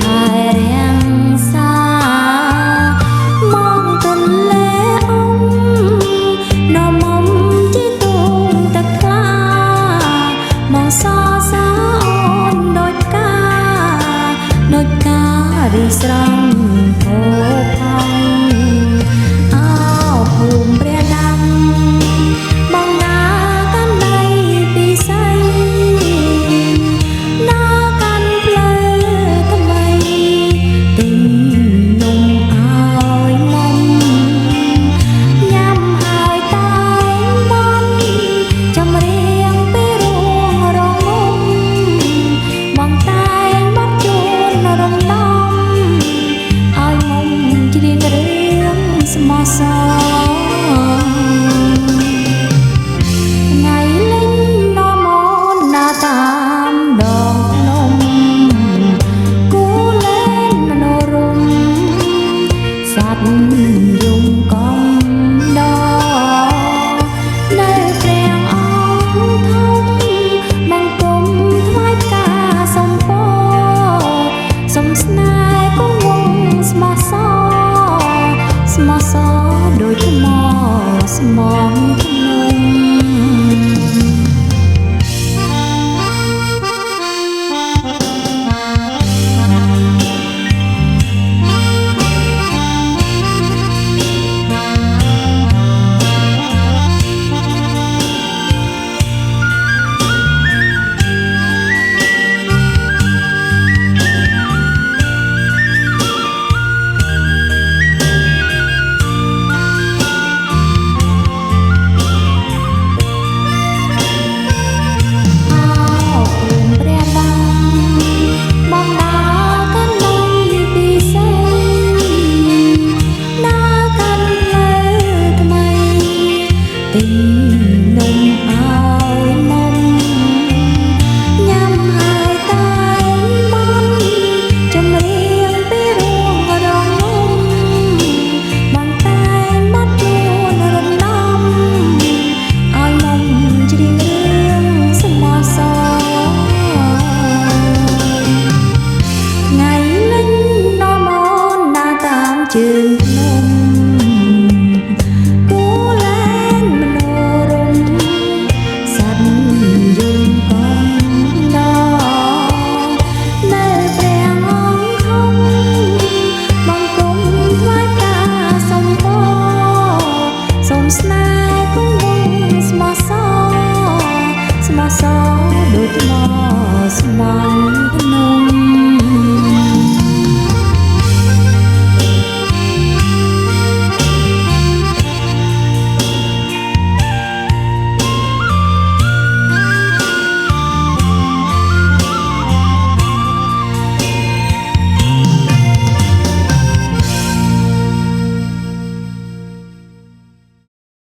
ថែរាំងសាមកទន្លេអ៊ំនំមុំជីទូងទឹកថ្លាមកសរសាអូនដូចការីស្រង់ភោផង់អោភូមិព្រះដាំបងណាកាន់ដៃពីស័យណាកាន់ផ្លូវថ្មីទិញនំឲ្យនំញ៉ាំហើយតែបន់ចម្រៀងពីរួងរងបងតែងបាត់ជួនរំដំឲ្យមុំច្រៀងរឿងស្មោះសរថ្ងៃលេងនាំអូនដើរតាមដងភ្នំគូលែនមនោរម្យសត្វយំកំដរនៅព្រះអង្គធំបង្គំថ្វាយផ្កាសុំពរសុំស្នេហ៍គង់វង្សស្មោះសរដូចថ្មស្មងភ្នំទិញនំឲ្យនំញ៉ាំហើយតែបន់ចម្រៀងពីរួងរងបងតែងបាត់ជួនរំដំឲ្យមុំច្រៀងរឿងស្មោះសរថ្ងៃលេងនាំអូនដើរតាមជើង